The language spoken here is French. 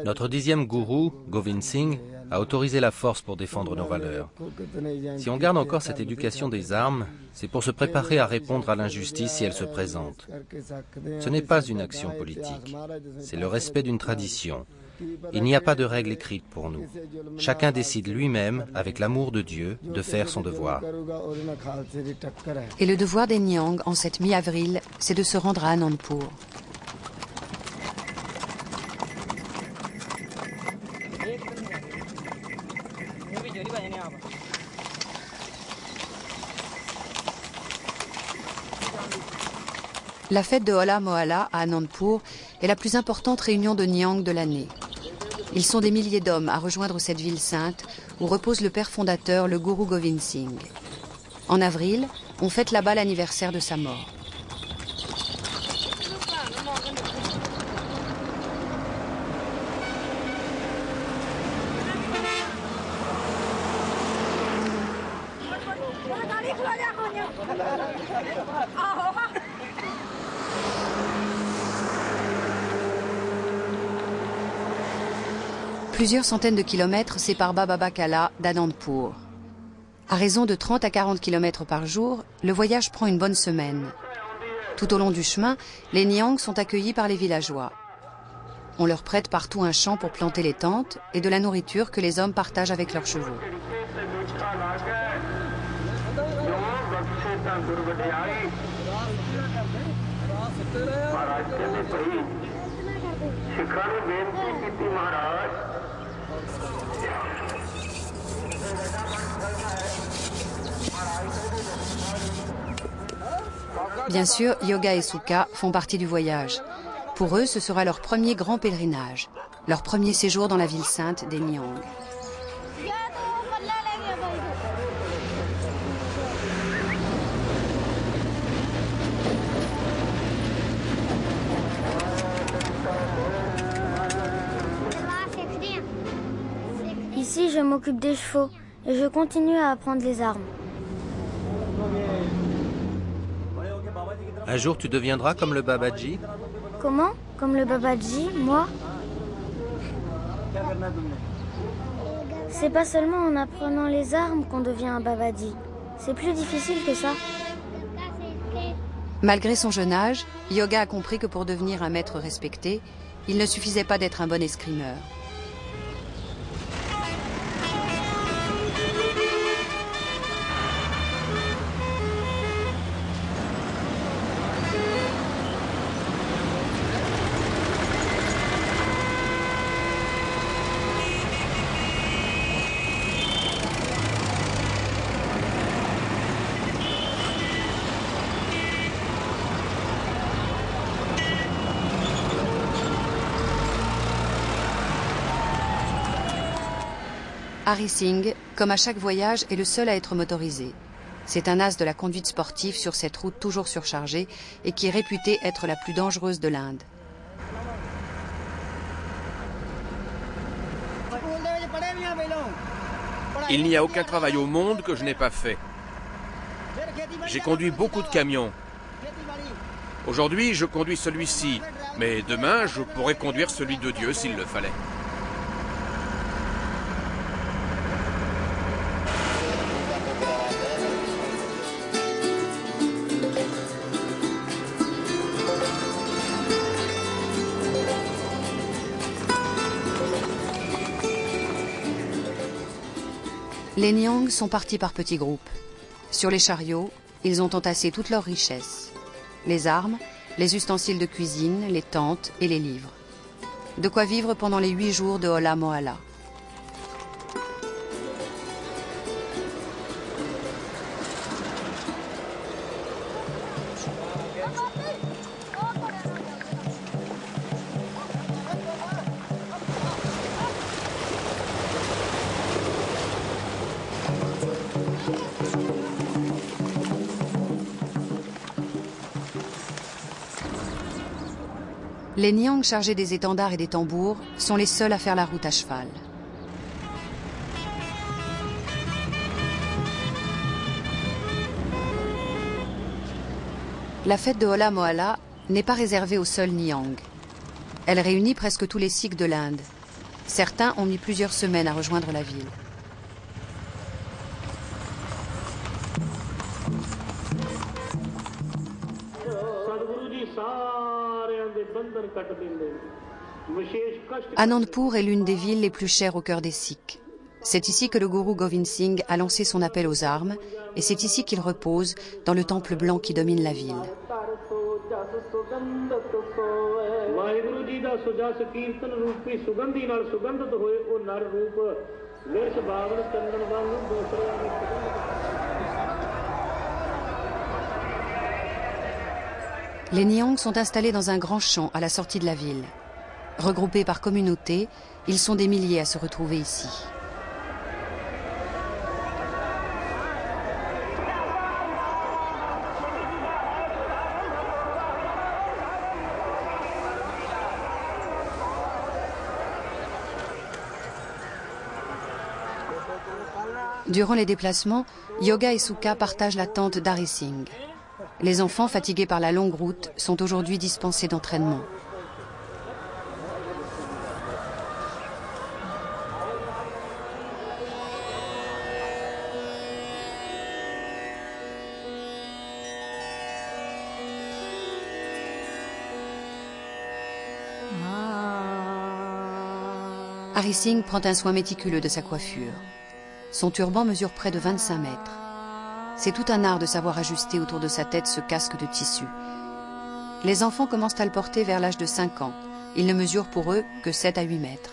Notre 10e gourou, Govind Singh, a autorisé la force pour défendre nos valeurs. Si on garde encore cette éducation des armes, c'est pour se préparer à répondre à l'injustice si elle se présente. Ce n'est pas une action politique, c'est le respect d'une tradition. Il n'y a pas de règles écrites pour nous. Chacun décide lui-même, avec l'amour de Dieu, de faire son devoir. Et le devoir des Niang, en cette mi-avril, c'est de se rendre à Anandpur. La fête de Hola Mohalla à Anandpur est la plus importante réunion de Niang de l'année. Ils sont des milliers d'hommes à rejoindre cette ville sainte où repose le père fondateur, le gourou Govind Singh. En avril, on fête là-bas l'anniversaire de sa mort. Plusieurs centaines de kilomètres séparent Baba Bakala d'Anandpur. À raison de 30 à 40 kilomètres par jour, le voyage prend une bonne semaine. Tout au long du chemin, les Niang sont accueillis par les villageois. On leur prête partout un champ pour planter les tentes et de la nourriture que les hommes partagent avec leurs chevaux. Bien sûr, Yoga et Sukha font partie du voyage. Pour eux, ce sera leur premier grand pèlerinage, leur premier séjour dans la ville sainte des Niang. Ici, je m'occupe des chevaux et je continue à apprendre les armes. Un jour, tu deviendras comme le Babaji? Comment? Comme le Babaji, moi? C'est pas seulement en apprenant les armes qu'on devient un Babaji. C'est plus difficile que ça. Malgré son jeune âge, Yoga a compris que pour devenir un maître respecté, il ne suffisait pas d'être un bon escrimeur. Hari Singh, comme à chaque voyage, est le seul à être motorisé. C'est un as de la conduite sportive sur cette route toujours surchargée et qui est réputée être la plus dangereuse de l'Inde. Il n'y a aucun travail au monde que je n'ai pas fait. J'ai conduit beaucoup de camions. Aujourd'hui, je conduis celui-ci, mais demain, je pourrais conduire celui de Dieu s'il le fallait. Les Niang sont partis par petits groupes. Sur les chariots, ils ont entassé toutes leurs richesses. Les armes, les ustensiles de cuisine, les tentes et les livres. De quoi vivre pendant les 8 jours de Hola Mohalla. Les Niang chargés des étendards et des tambours sont les seuls à faire la route à cheval. La fête de Hola Mohalla n'est pas réservée au seul Niang. Elle réunit presque tous les Sikhs de l'Inde. Certains ont mis plusieurs semaines à rejoindre la ville. Anandpur est l'une des villes les plus chères au cœur des Sikhs. C'est ici que le gourou Govind Singh a lancé son appel aux armes et c'est ici qu'il repose, dans le temple blanc qui domine la ville. Les Niang sont installés dans un grand champ à la sortie de la ville. Regroupés par communauté, ils sont des milliers à se retrouver ici. Durant les déplacements, Yoga et Sukha partagent la tente d'Hari Singh. Les enfants, fatigués par la longue route, sont aujourd'hui dispensés d'entraînement. Hari Singh prend un soin méticuleux de sa coiffure. Son turban mesure près de 25 mètres. C'est tout un art de savoir ajuster autour de sa tête ce casque de tissu. Les enfants commencent à le porter vers l'âge de 5 ans. Il ne mesure pour eux que 7 à 8 mètres.